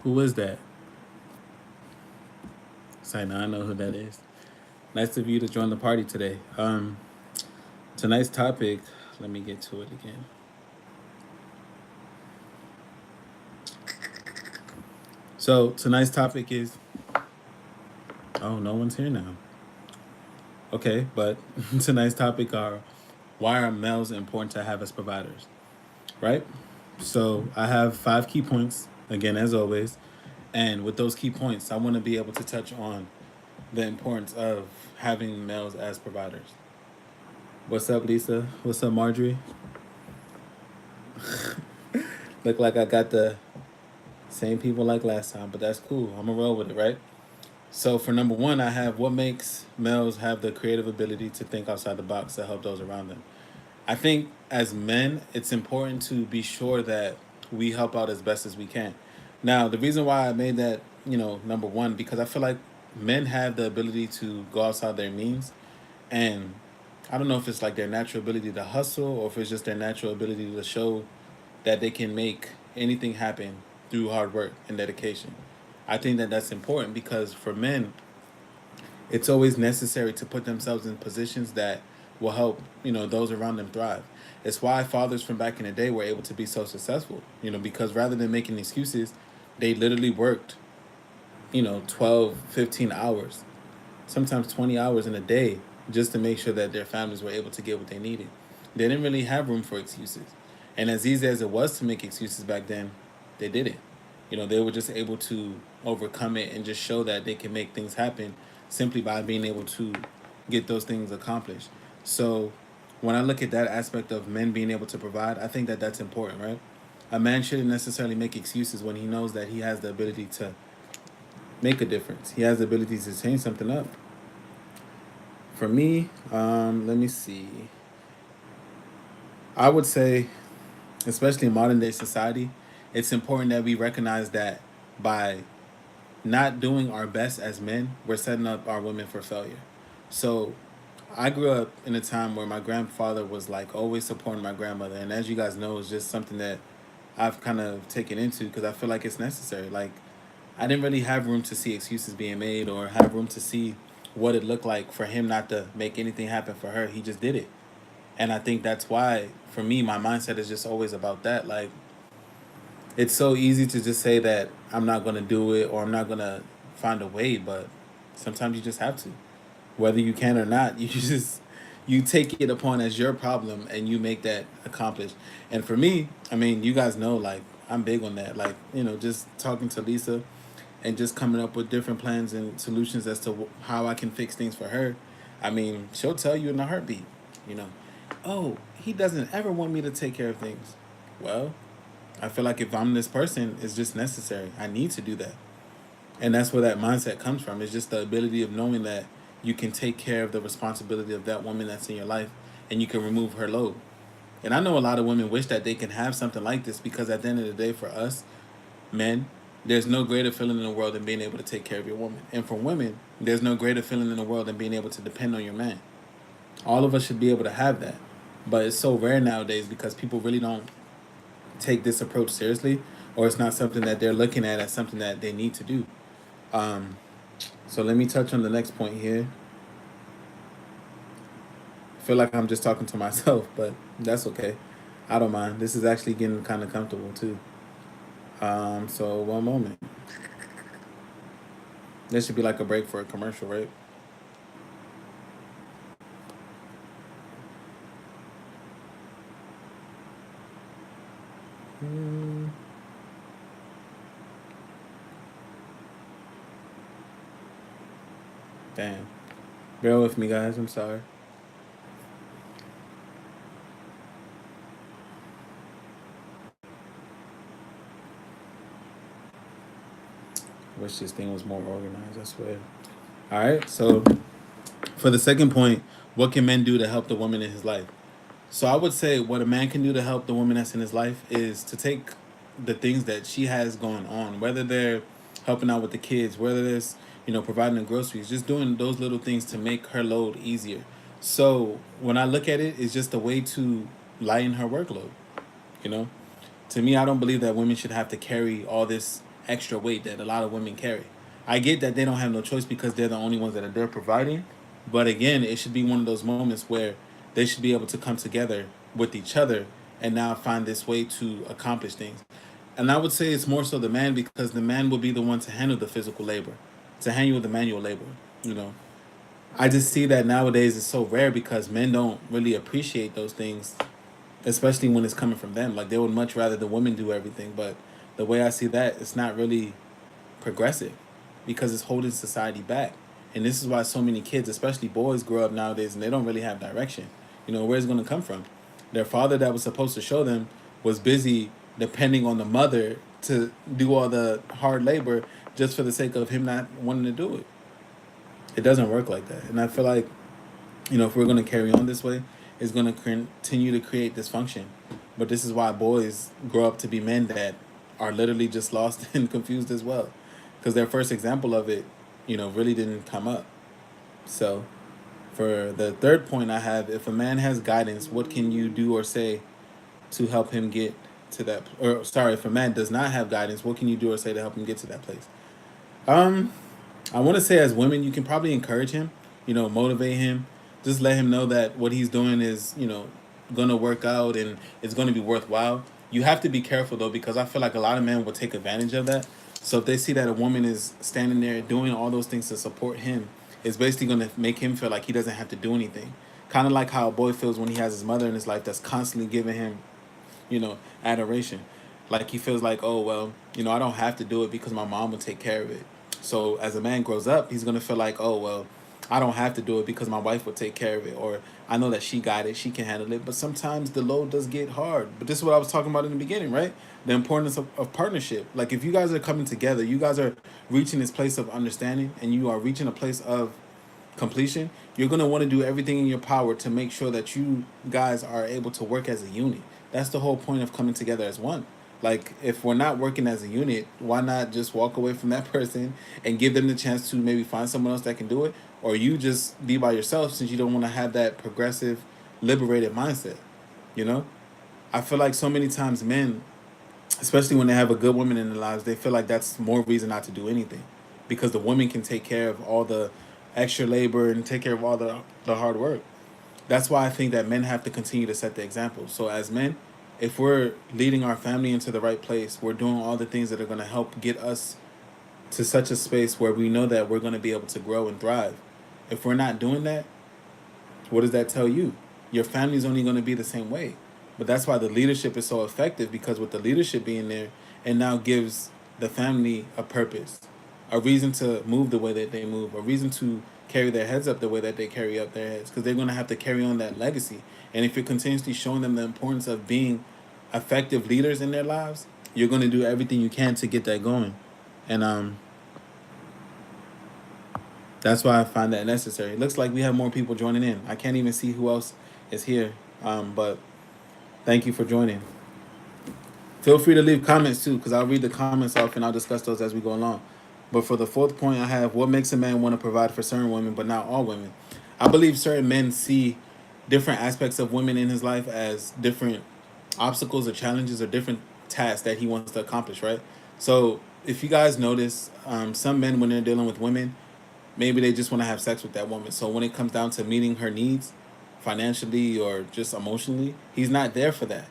Who is that? Say, now I know who that is. Nice of you to join the party today. Tonight's topic, let me get to it again. So tonight's topic is, oh, no one's here now. Okay, but tonight's topic are, why are males important to have as providers, right? So I have 5 key points, again, as always. And with those key points, I want to be able to touch on the importance of having males as providers. What's up, Lisa? What's up, Marjorie? Look like I got the same people like last time, but that's cool. I'm gonna roll with it, right? So for number one, I have what makes males have the creative ability to think outside the box to help those around them. I think as men, it's important to be sure that we help out as best as we can. Now, the reason why I made that, number one, because I feel like men have the ability to go outside their means, and I don't know if it's like their natural ability to hustle or if it's just their natural ability to show that they can make anything happen through hard work and dedication. I think that that's important because for men, it's always necessary to put themselves in positions that will help those around them thrive. It's why fathers from back in the day were able to be so successful, because rather than making excuses, they literally worked 12, 15 hours, sometimes 20 hours in a day, just to make sure that their families were able to get what they needed. They didn't really have room for excuses, and as easy as it was to make excuses back then, they did it. They were just able to overcome it and just show that they can make things happen simply by being able to get those things accomplished. So when I look at that aspect of men being able to provide, I think that that's important, right? A man shouldn't necessarily make excuses when he knows that he has the ability to make a difference. He has the ability to change something up. For me, let me see. I would say, especially in modern day society, it's important that we recognize that by not doing our best as men, we're setting up our women for failure. So I grew up in a time where my grandfather was like always supporting my grandmother, and as you guys know, it's just something that I've kind of taken into because I feel like it's necessary. Like I didn't really have room to see excuses being made or have room to see what it looked like for him not to make anything happen for her. He just did it. And I think that's why for me my mindset is just always about that. Like it's so easy to just say that I'm not going to do it or I'm not going to find a way, but sometimes you just have to. Whether you can or not, you take it upon as your problem and you make that accomplished. And for me, I mean, you guys know like I'm big on that. Like, just talking to Lisa and just coming up with different plans and solutions as to how I can fix things for her. I mean, she'll tell you in a heartbeat, you know, oh, he doesn't ever want me to take care of things. Well, I feel like if I'm this person, it's just necessary. I need to do that. And that's where that mindset comes from. It's just the ability of knowing that you can take care of the responsibility of that woman that's in your life and you can remove her load. And I know a lot of women wish that they can have something like this because at the end of the day, for us, men, there's no greater feeling in the world than being able to take care of your woman. And for women, there's no greater feeling in the world than being able to depend on your man. All of us should be able to have that. But it's so rare nowadays because people really don't take this approach seriously, or it's not something that they're looking at as something that they need to do. Um, so let me touch on the next point here. I feel like I'm just talking to myself, but that's okay. I don't mind. This is actually getting kind of comfortable too. So one moment. This should be like a break for a commercial, right? Mm, damn. Bear with me, guys. I'm sorry. Wish this thing was more organized. I swear. All right. So for the second point, what can men do to help the woman in his life? So I would say what a man can do to help the woman that's in his life is to take the things that she has going on, whether they're helping out with the kids, whether it's providing the groceries, just doing those little things to make her load easier. So when I look at it, it's just a way to lighten her workload. You know, to me, I don't believe that women should have to carry all this extra weight that a lot of women carry. I get that they don't have no choice because they're the only ones that are there providing, but again, it should be one of those moments where they should be able to come together with each other and now find this way to accomplish things. And I would say it's more so the man, because the man will be the one to handle the physical labor, to handle the manual labor. You know, I just see that nowadays it's so rare because men don't really appreciate those things, especially when it's coming from them. Like they would much rather the women do everything, but the way I see that, it's not really progressive because it's holding society back. And this is why so many kids, especially boys, grow up nowadays and they don't really have direction. You know, where's it going to come from? Their father that was supposed to show them was busy depending on the mother to do all the hard labor just for the sake of him not wanting to do it. It doesn't work like that. And I feel like, you know, if we're going to carry on this way, it's going to continue to create dysfunction. But this is why boys grow up to be men that are literally just lost and confused as well. Because their first example of it, you know, really didn't come up. So, for the third point I have, if a man has guidance, what can you do or say to help him get to that? Or, sorry, if a man does not have guidance, what can you do or say to help him get to that place? Um, I want to say as women, you can probably encourage him, you know, motivate him, just let him know that what he's doing is, you know, going to work out and it's going to be worthwhile. You have to be careful though, because I feel like a lot of men will take advantage of that. So if they see that a woman is standing there doing all those things to support him, it's basically going to make him feel like he doesn't have to do anything. Kind of like how a boy feels when he has his mother in his life that's constantly giving him, you know, adoration. Like he feels like, oh, well, you know, I don't have to do it because my mom will take care of it. So as a man grows up, he's going to feel like, oh, well, I don't have to do it because my wife will take care of it. Or I know that she got it, she can handle it. But sometimes the load does get hard. But this is what I was talking about in the beginning, right? The importance of partnership. Like if you guys are coming together, you guys are reaching this place of understanding and you are reaching a place of completion, you're going to want to do everything in your power to make sure that you guys are able to work as a unit. That's the whole point of coming together as one. Like if we're not working as a unit, why not just walk away from that person and give them the chance to maybe find someone else that can do it, or you just be by yourself since you don't want to have that progressive liberated mindset. You know, I feel like so many times men, especially when they have a good woman in their lives, they feel like that's more reason not to do anything because the woman can take care of all the extra labor and take care of all the hard work. That's why I think that men have to continue to set the example. So as men, if we're leading our family into the right place, we're doing all the things that are going to help get us to such a space where we know that we're going to be able to grow and thrive. If we're not doing that, what does that tell you? Your family's only going to be the same way. But that's why the leadership is so effective, because with the leadership being there, it now gives the family a purpose, a reason to move the way that they move, a reason to carry their heads up the way that they carry up their heads, because they're going to have to carry on that legacy. And if you're continuously showing them the importance of being effective leaders in their lives, you're going to do everything you can to get that going. And that's why I find that necessary. It looks like we have more people joining in. I can't even see who else is here, but thank you for joining. Feel free to leave comments too, because I'll read the comments off and I'll discuss those as we go along. But for the fourth point, I have what makes a man want to provide for certain women, but not all women. I believe certain men see different aspects of women in his life as different obstacles or challenges or different tasks that he wants to accomplish, right? So if you guys notice, some men, when they're dealing with women, maybe they just want to have sex with that woman. So when it comes down to meeting her needs, financially or just emotionally, he's not there for that.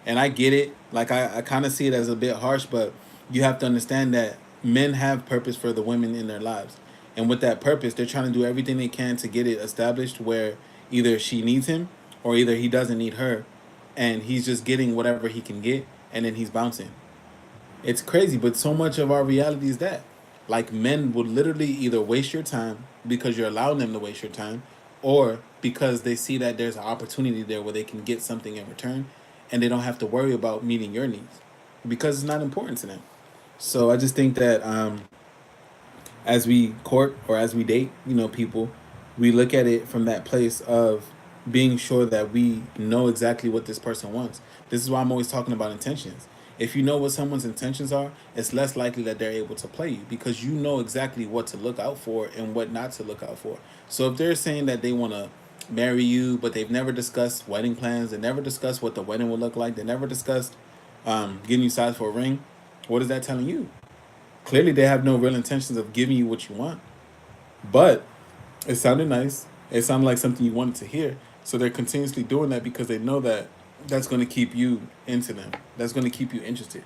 And I get it. Like I kind of see it as a bit harsh, but you have to understand that men have purpose for the women in their lives. And with that purpose, they're trying to do everything they can to get it established where either she needs him or either he doesn't need her. And he's just getting whatever he can get and then he's bouncing. It's crazy, but so much of our reality is that. Like men would literally either waste your time because you're allowing them to waste your time, or because they see that there's an opportunity there where they can get something in return and they don't have to worry about meeting your needs because it's not important to them. So I just think that as we court or as we date, you know, people, we look at it from that place of being sure that we know exactly what this person wants. This is why I'm always talking about intentions. If you know what someone's intentions are, it's less likely that they're able to play you because you know exactly what to look out for and what not to look out for. So if they're saying that they want to marry you, but they've never discussed wedding plans, they never discussed what the wedding will look like, they never discussed getting you size for a ring, what is that telling you? Clearly, they have no real intentions of giving you what you want, but it sounded nice. It sounded like something you wanted to hear. So they're continuously doing that because they know that that's going to keep you into them. That's going to keep you interested.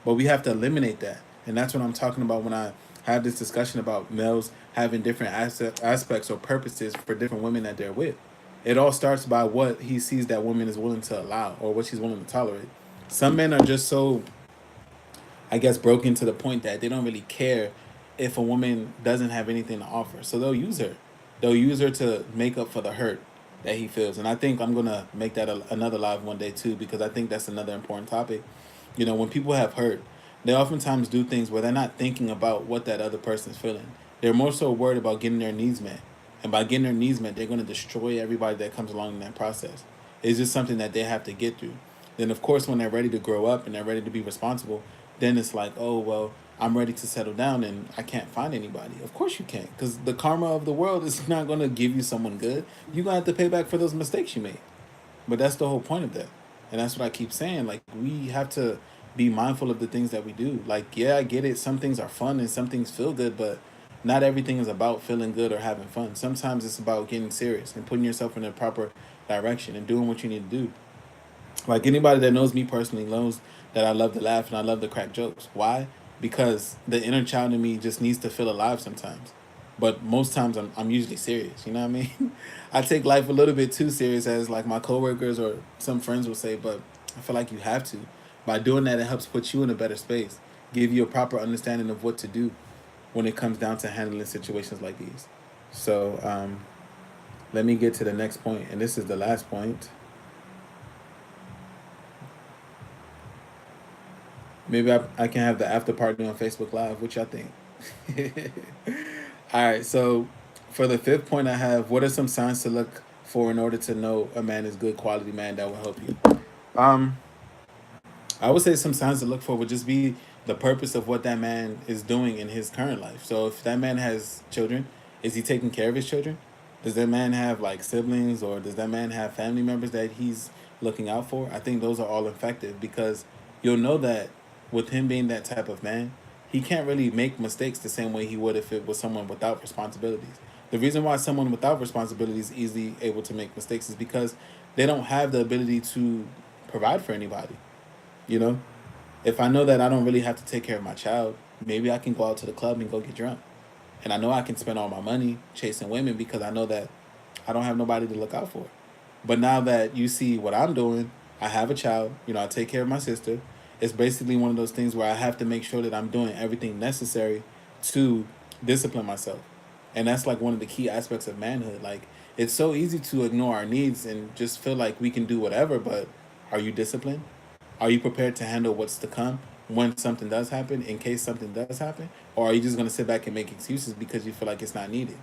But we have to eliminate that. And that's what I'm talking about when I have this discussion about males having different aspects or purposes for different women that they're with. It all starts by what he sees that woman is willing to allow or what she's willing to tolerate. Some men are just so, I guess, broken to the point that they don't really care if a woman doesn't have anything to offer. So they'll use her. They'll use her to make up for the hurt that he feels. And I think I'm going to make that another live one day too, because I think that's another important topic. You know, when people have hurt, they oftentimes do things where they're not thinking about what that other person's feeling. They're more so worried about getting their needs met. And by getting their needs met, they're going to destroy everybody that comes along in that process. It's just something that they have to get through. Then, of course, when they're ready to grow up and they're ready to be responsible, then it's like, oh, well, I'm ready to settle down and I can't find anybody. Of course you can't, because the karma of the world is not going to give you someone good. You're going to have to pay back for those mistakes you made. But that's the whole point of that. And that's what I keep saying. Like, we have to be mindful of the things that we do. Like, yeah, I get it. Some things are fun and some things feel good, but not everything is about feeling good or having fun. Sometimes it's about getting serious and putting yourself in the proper direction and doing what you need to do. Like, anybody that knows me personally knows that I love to laugh and I love to crack jokes. Why? Because the inner child in me just needs to feel alive sometimes. But most times I'm usually serious, you know what I mean? I take life a little bit too serious, as like my coworkers or some friends will say, but I feel like you have to. By doing that, it helps put you in a better space, give you a proper understanding of what to do when it comes down to handling situations like these. So let me get to the next point, and this is the last point. Maybe I can have the after party on Facebook Live. What y'all think? All right. So for the fifth point, I have, what are some signs to look for in order to know a man is good quality man that will help you? Um, I would say some signs to look for would just be the purpose of what that man is doing in his current life. So if that man has children, is he taking care of his children? Does that man have like siblings, or does that man have family members that he's looking out for? I think those are all effective because you'll know that with him being that type of man, he can't really make mistakes the same way he would if it was someone without responsibilities. The reason why someone without responsibilities is easily able to make mistakes is because they don't have the ability to provide for anybody. You know, if I know that I don't really have to take care of my child, maybe I can go out to the club and go get drunk. And I know I can spend all my money chasing women because I know that I don't have nobody to look out for. But now that you see what I'm doing, I have a child, you know, I take care of my sister. It's basically one of those things where I have to make sure that I'm doing everything necessary to discipline myself. And that's like one of the key aspects of manhood. Like, it's so easy to ignore our needs and just feel like we can do whatever, but are you disciplined? Are you prepared to handle what's to come when something does happen, in case something does happen? Or are you just going to sit back and make excuses because you feel like it's not needed?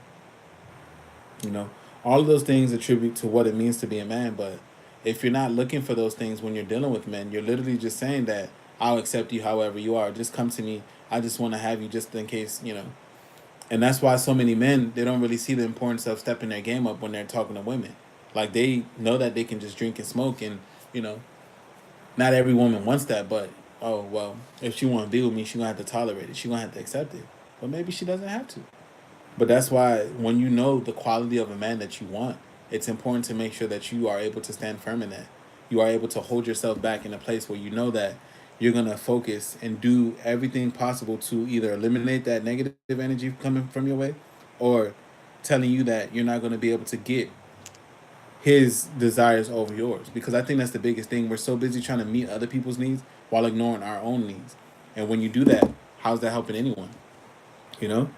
You know, all of those things attribute to what it means to be a man. But if you're not looking for those things when you're dealing with men, you're literally just saying that I'll accept you however you are. Just come to me. I just want to have you just in case, you know. And that's why so many men, they don't really see the importance of stepping their game up when they're talking to women. Like, they know that they can just drink and smoke and, you know, not every woman wants that, but oh well, if she want to be with me, she gonna have to tolerate it. She gonna have to accept it. But maybe she doesn't have to. But that's why when you know the quality of a man that you want, it's important to make sure that you are able to stand firm in that. You are able to hold yourself back in a place where you know that you're gonna focus and do everything possible to either eliminate that negative energy coming from your way, or telling you that you're not gonna be able to get his desires over yours. Because I think that's the biggest thing. We're so busy trying to meet other people's needs while ignoring our own needs. And when you do that, how's that helping anyone? You know?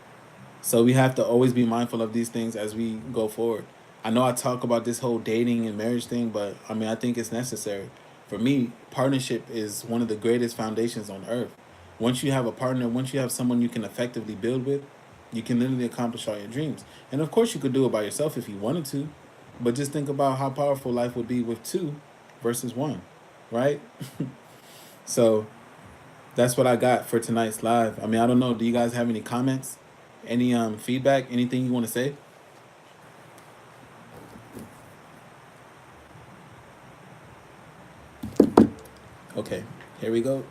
So we have to always be mindful of these things as we go forward. I know I talk about this whole dating and marriage thing, but I mean, I think it's necessary. For me, partnership is one of the greatest foundations on earth. Once you have a partner, once you have someone you can effectively build with, you can literally accomplish all your dreams. And of course, you could do it by yourself if you wanted to, but just think about how powerful life would be with two versus one, right? So that's what I got for tonight's live. I mean, I don't know. Do you guys have any comments? Any feedback? Anything you want to say? Okay, here we go.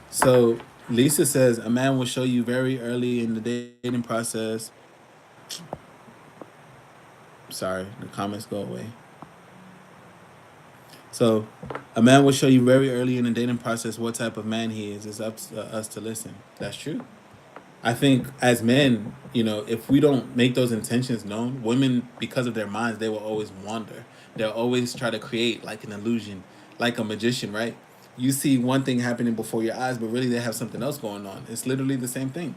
So Lisa says a man will show you very early in the dating process. Sorry, the comments go away. So, a man will show you very early in the dating process what type of man he is. It's up to us to listen. That's true. I think as men, if we don't make those intentions known, women, because of their minds, they will always wander. They'll always try to create like an illusion, like a magician, right? You see one thing happening before your eyes, but really they have something else going on. It's literally the same thing.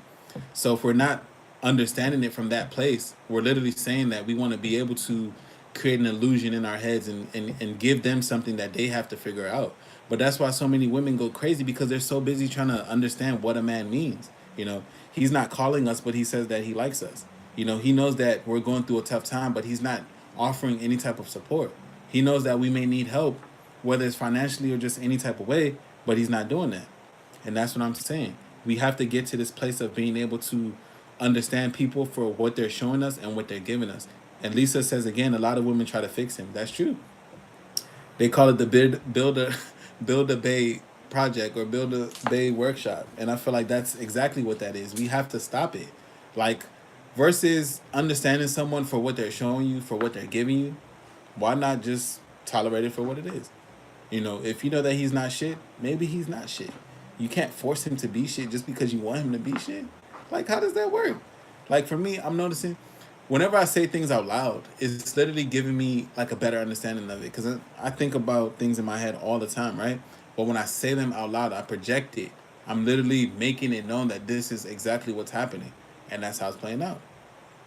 So if we're not understanding it from that place, we're literally saying that we want to be able to create an illusion in our heads and give them something that they have to figure out. But that's why so many women go crazy because they're so busy trying to understand what a man means. He's not calling us, but he says that he likes us. He knows that we're going through a tough time, but he's not offering any type of support. He knows that we may need help, whether it's financially or just any type of way, but he's not doing that. And that's what I'm saying. We have to get to this place of being able to understand people for what they're showing us and what they're giving us. And Lisa says again, a lot of women try to fix him. That's true. They call it the build a bay project or build a bay workshop, and I feel like that's exactly what that is. We have to stop it, like versus understanding someone for what they're showing you, for what they're giving you. Why not just tolerate it for what it is? If you know that he's not shit, maybe he's not shit. You can't force him to be shit just because you want him to be shit. Like, how does that work? Like, for me, I'm noticing whenever I say things out loud, it's literally giving me like a better understanding of it. Because I think about things in my head all the time, right? But when I say them out loud, I project it. I'm literally making it known that this is exactly what's happening. And that's how it's playing out.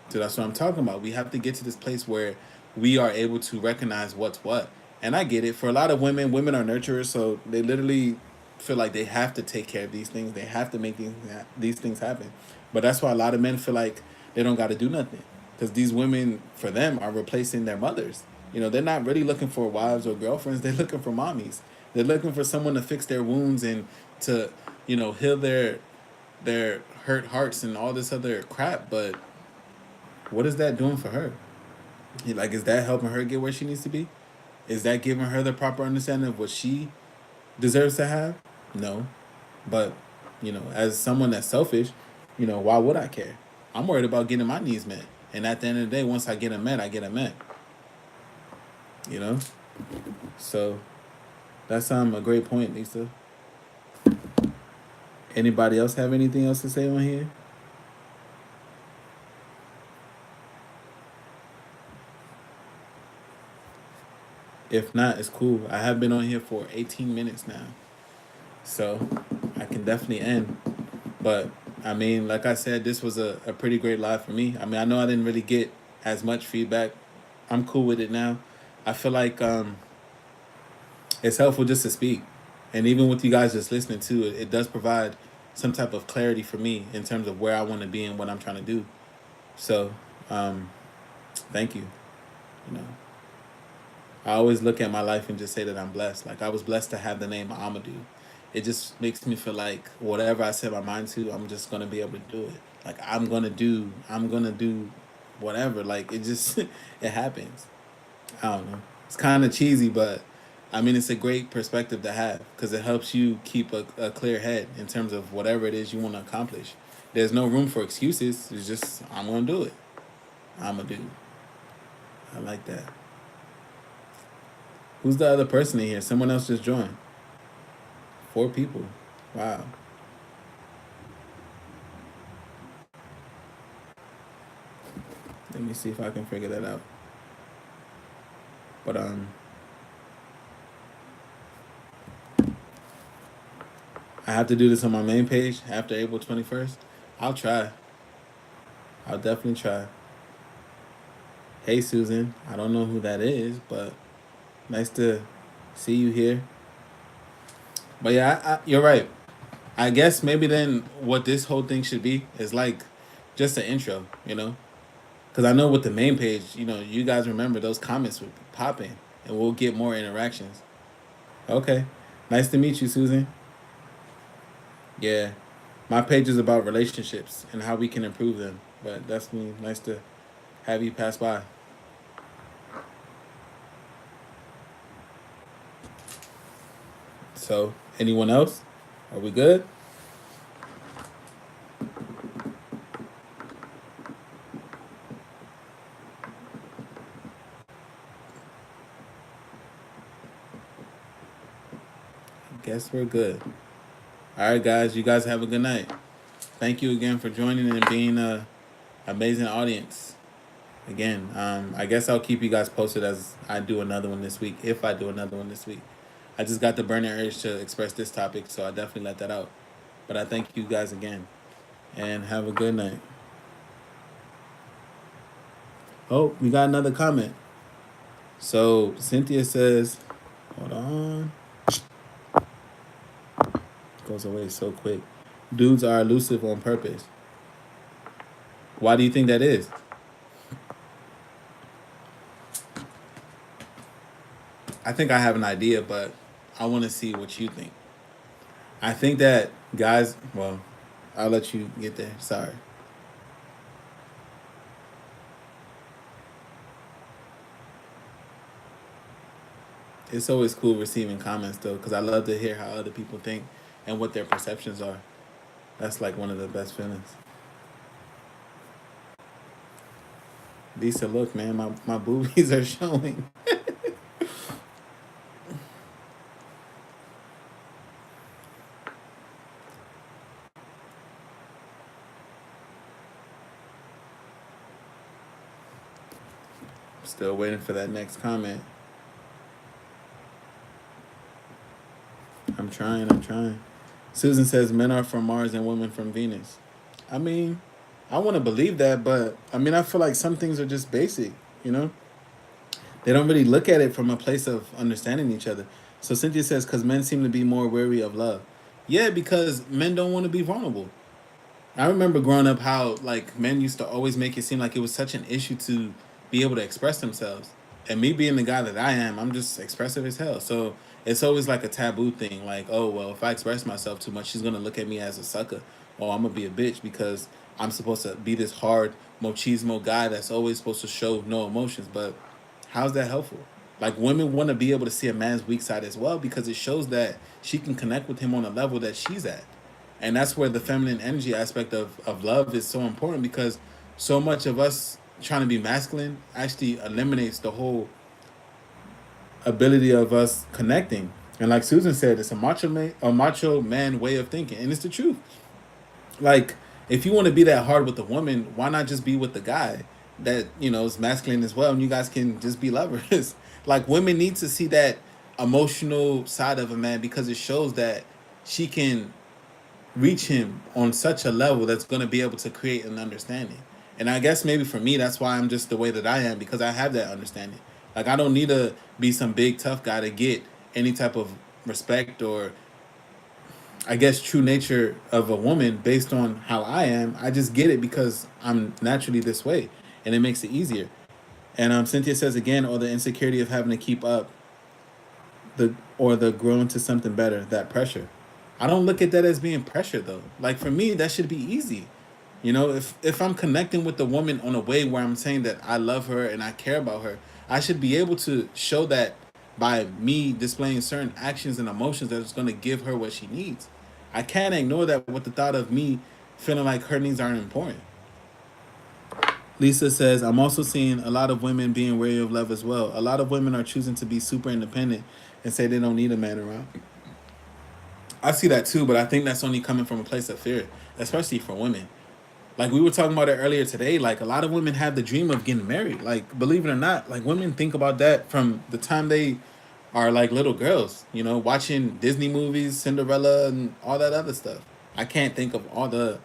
So that's what I'm talking about. We have to get to this place where we are able to recognize what's what. And I get it. For a lot of women, women are nurturers, so they literally feel like they have to take care of these things. They have to make these things happen. But that's why a lot of men feel like they don't got to do nothing, because these women, for them, are replacing their mothers. They're not really looking for wives or girlfriends. They're looking for mommies. They're looking for someone to fix their wounds and to, heal their hurt hearts and all this other crap. But what is that doing for her? Like, is that helping her get where she needs to be? Is that giving her the proper understanding of what she deserves to have? No. But, as someone that's selfish, why would I care? I'm worried about getting my needs met. And at the end of the day, once I get them met, I get them met. You know? So, that's a great point, Lisa. Anybody else have anything else to say on here? If not, it's cool. I have been on here for 18 minutes now. So I can definitely end. But I mean, like I said, this was a pretty great live for me. I mean, I know I didn't really get as much feedback. I'm cool with it now. I feel like it's helpful just to speak. And even with you guys just listening to it, it does provide some type of clarity for me in terms of where I want to be and what I'm trying to do. So, thank you. You know, I always look at my life and just say that I'm blessed. Like, I was blessed to have the name Amadou. It just makes me feel like whatever I set my mind to, I'm just gonna be able to do it. Like, I'm gonna do whatever. Like, it just it happens. I don't know. It's kind of cheesy, but I mean, it's a great perspective to have because it helps you keep a clear head in terms of whatever it is you want to accomplish. There's no room for excuses. It's just, I'm gonna do it. I'm gonna do. I like that. Who's the other person in here? Someone else just joined. 4 people. Wow. Let me see if I can figure that out. But I have to do this on my main page after April 21st. I'll try. I'll definitely try. Hey, Susan. I don't know who that is, but nice to see you here. But yeah, you're right. I guess maybe then what this whole thing should be is like just an intro, Because I know with the main page, you guys remember those comments would be popping and we'll get more interactions. Okay. Nice to meet you, Susan. Yeah. My page is about relationships and how we can improve them. But that's me. Nice to have you pass by. So, anyone else? Are we good? Guess we're good. All right, guys. You guys have a good night. Thank you again for joining and being a amazing audience. Again, I guess I'll keep you guys posted as I do another one this week. If I do another one this week, I just got the burning urge to express this topic, so I definitely let that out. But I thank you guys again, and have a good night. Oh, we got another comment. So Cynthia says, "Hold on, goes away so quick. Dudes are elusive on purpose. Why do you think that is?" I think I have an idea, but I want to see what you think. I think that guys, well, I'll let you get there. Sorry. It's always cool receiving comments though, because I love to hear how other people think and what their perceptions are. That's like one of the best feelings. Lisa, look, man, my boobies are showing. Still waiting for that next comment. I'm trying, I'm trying. Susan says men are from Mars and women from Venus. I mean, I want to believe that, but I mean, I feel like some things are just basic, you know? They don't really look at it from a place of understanding each other. So Cynthia says, because men seem to be more wary of love. Yeah, because men don't want to be vulnerable. I remember growing up how like men used to always make it seem like it was such an issue to be able to express themselves. And me being the guy that I am, I'm just expressive as hell. So it's always like a taboo thing. Like, oh well, if I express myself too much, she's gonna look at me as a sucker, or I'm gonna be a bitch because I'm supposed to be this hard machismo guy that's always supposed to show no emotions. But how's that helpful? Like women want to be able to see a man's weak side as well because it shows that she can connect with him on a level that she's at. And that's where the feminine energy aspect of love is so important because so much of us trying to be masculine actually eliminates the whole ability of us connecting. And like Susan said, it's a macho man way of thinking, and it's the truth. Like, if you want to be that hard with the woman, why not just be with the guy that is masculine as well, and you guys can just be lovers? Like, women need to see that emotional side of a man because it shows that she can reach him on such a level that's going to be able to create an understanding. And I guess maybe for me, that's why I'm just the way that I am because I have that understanding. Like, I don't need to be some big tough guy to get any type of respect or I guess true nature of a woman based on how I am. I just get it because I'm naturally this way, and it makes it easier. And Cynthia says again, or the insecurity of having to keep up, the growing to something better, that pressure. I don't look at that as being pressure though. Like for me, that should be easy. If I'm connecting with the woman on a way where I'm saying that I love her and I care about her, I should be able to show that by me displaying certain actions and emotions that's going to give her what she needs. I can't ignore that with the thought of me feeling like her needs aren't important. Lisa says, I'm also seeing a lot of women being wary of love as well. A lot of women are choosing to be super independent and say they don't need a man around. I see that too, but I think that's only coming from a place of fear, especially for women. Like we were talking about it earlier today, like a lot of women have the dream of getting married. Like, believe it or not, like women think about that from the time they are like little girls, watching Disney movies, Cinderella, and all that other stuff. I can't think of all the,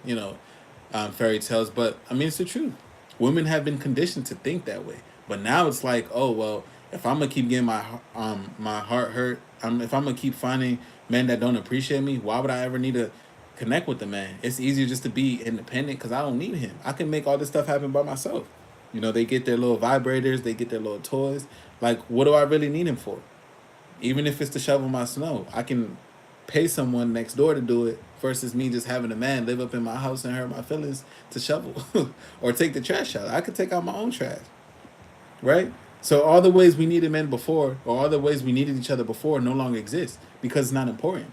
fairy tales, but I mean, it's the truth. Women have been conditioned to think that way. But now it's like, oh, well, if I'm going to keep getting my heart hurt, if I'm going to keep finding men that don't appreciate me, why would I ever need to connect with the man? It's easier just to be independent because I don't need him. I can make all this stuff happen by myself. They get their little vibrators, they get their little toys. Like, what do I really need him for? Even if it's to shovel my snow, I can pay someone next door to do it versus me just having a man live up in my house and hurt my feelings to shovel or take the trash out. I could take out my own trash, right? So all the ways we needed men before or all the ways we needed each other before no longer exist because it's not important.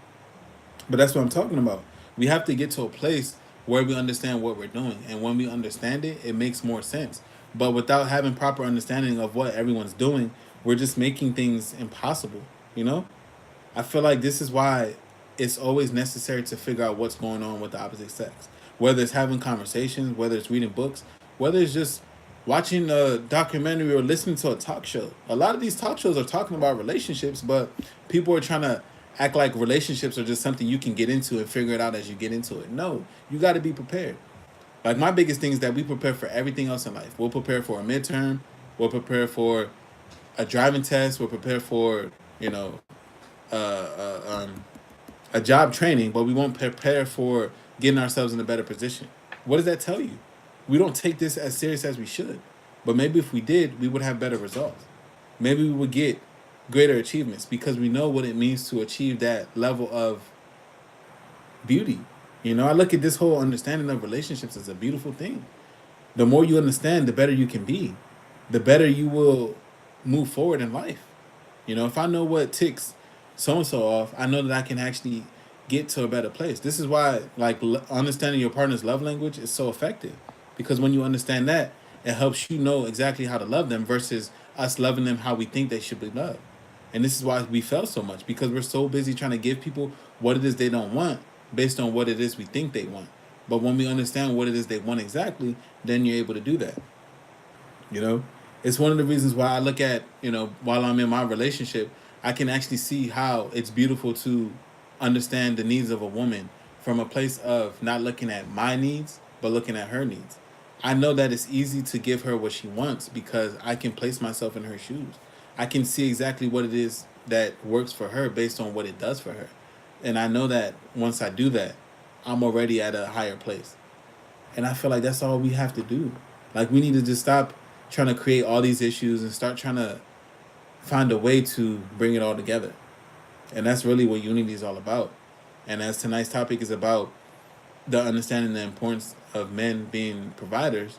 But that's what I'm talking about. We have to get to a place where we understand what we're doing. And when we understand it, it makes more sense. But without having proper understanding of what everyone's doing, we're just making things impossible, you know? I feel like this is why it's always necessary to figure out what's going on with the opposite sex. Whether it's having conversations, whether it's reading books, whether it's just watching a documentary or listening to a talk show. A lot of these talk shows are talking about relationships, but people are trying to act like relationships are just something you can get into and figure it out as you get into it. No, you got to be prepared. Like my biggest thing is that we prepare for everything else in life. We'll prepare for a midterm. We'll prepare for a driving test. We'll prepare for you know uh, uh, um, a job training, but we won't prepare for getting ourselves in a better position. What does that tell you? We don't take this as serious as we should. But maybe if we did, we would have better results. Maybe we would get greater achievements because we know what it means to achieve that level of beauty. I look at this whole understanding of relationships as a beautiful thing. The more you understand, the better you can be. The better you will move forward in life. If I know what ticks so and so off, I know that I can actually get to a better place. This is why, like, understanding your partner's love language is so effective because when you understand that, it helps you know exactly how to love them versus us loving them how we think they should be loved. And this is why we fail so much because we're so busy trying to give people what it is they don't want based on what it is we think they want. But when we understand what it is they want exactly, then you're able to do that. You know, it's one of the reasons why I look at, while I'm in my relationship, I can actually see how it's beautiful to understand the needs of a woman from a place of not looking at my needs, but looking at her needs. I know that it's easy to give her what she wants because I can place myself in her shoes. I can see exactly what it is that works for her based on what it does for her. And I know that once I do that, I'm already at a higher place. And I feel like that's all we have to do. Like we need to just stop trying to create all these issues and start trying to find a way to bring it all together. And that's really what unity is all about. And as tonight's topic is about the understanding the importance of men being providers,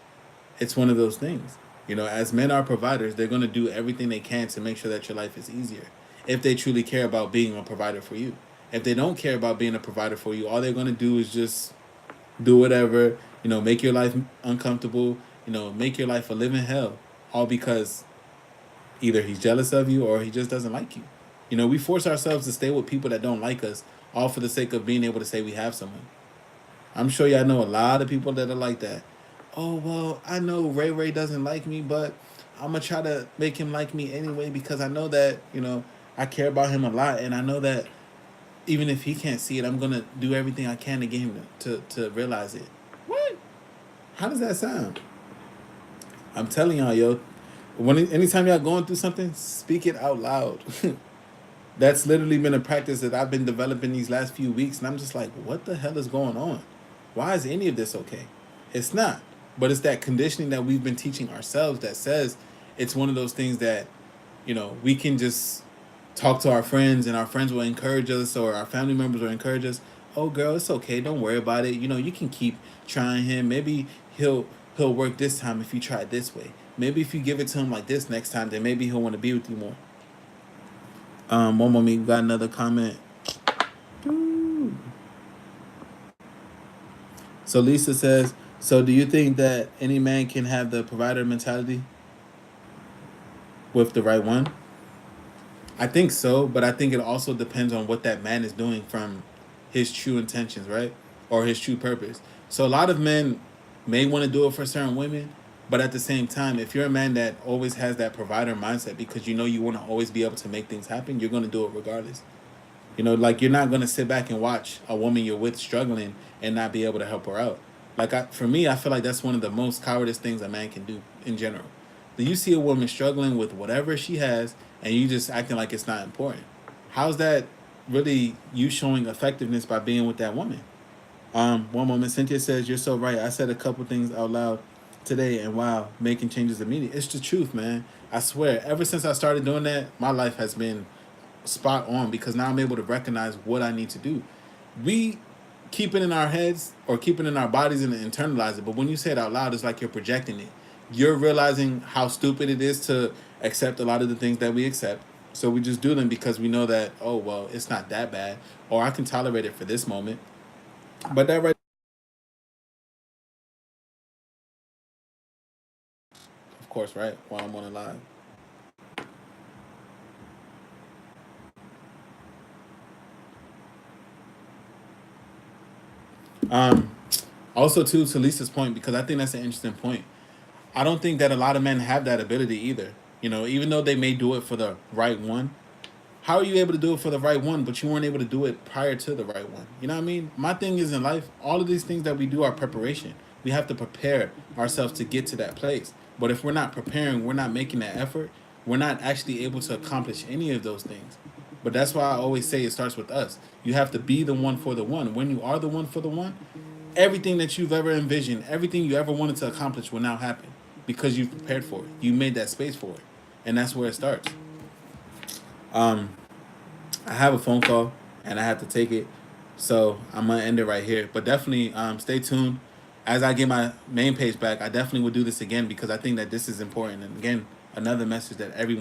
it's one of those things. As men are providers, they're going to do everything they can to make sure that your life is easier. If they truly care about being a provider for you. If they don't care about being a provider for you, all they're going to do is just do whatever, make your life uncomfortable, make your life a living hell, all because either he's jealous of you or he just doesn't like you. We force ourselves to stay with people that don't like us, all for the sake of being able to say we have someone. I'm sure y'all know a lot of people that are like that. Oh, well, I know Ray Ray doesn't like me, but I'm going to try to make him like me anyway because I know that, I care about him a lot. And I know that even if he can't see it, I'm going to do everything I can to get him to realize it. What? How does that sound? I'm telling y'all, yo, anytime y'all going through something, speak it out loud. That's literally been a practice that I've been developing these last few weeks, and I'm just like, what the hell is going on? Why is any of this okay? It's not. But it's that conditioning that we've been teaching ourselves that says it's one of those things that, we can just talk to our friends and our friends will encourage us or our family members will encourage us. Oh, girl, it's okay. Don't worry about it. You can keep trying him. Maybe he'll work this time if you try it this way. Maybe if you give it to him like this next time, then maybe he'll want to be with you more. One moment, we got another comment. Ooh. So Lisa says, so do you think that any man can have the provider mentality with the right one? I think so, but I think it also depends on what that man is doing from his true intentions, right? Or his true purpose. So a lot of men may want to do it for certain women, but at the same time, if you're a man that always has that provider mindset because you want to always be able to make things happen, you're going to do it regardless. Like you're not going to sit back and watch a woman you're with struggling and not be able to help her out. Like for me, I feel like that's one of the most cowardice things a man can do in general. Do you see a woman struggling with whatever she has and you just acting like it's not important? How's that really you showing effectiveness by being with that woman? One moment, Cynthia says, "You're so right. I said a couple things out loud today, and wow, making changes immediately. It's the truth, man. I swear. Ever since I started doing that, my life has been spot on because now I'm able to recognize what I need to do. We keep it in our heads or keep it in our bodies and internalize it, but when you say it out loud, it's like you're projecting it. You're realizing how stupid it is to accept a lot of the things that we accept. So we just do them because we know that, oh, well, it's not that bad, or I can tolerate it for this moment. But that right, of course, right, while I'm on the live. Um, Also, too, to Lisa's point, because I think that's an interesting point. I don't think that a lot of men have that ability either. You know, even though they may do it for the right one, how are you able to do it for the right one, but you weren't able to do it prior to the right one? You know what I mean? My thing is in life, all of these things that we do are preparation. We have to prepare ourselves to get to that place. But if we're not preparing, we're not making that effort, we're not actually able to accomplish any of those things. But that's why I always say it starts with us. You have to be the one for the one. When you are the one for the one, everything that you've ever envisioned, everything you ever wanted to accomplish will now happen because you've prepared for it. You made that space for it. And that's where it starts. Um, I have a phone call and I have to take it. So I'm gonna end it right here. But definitely stay tuned. As I get my main page back, I definitely will do this again because I think that this is important. And again, another message that everyone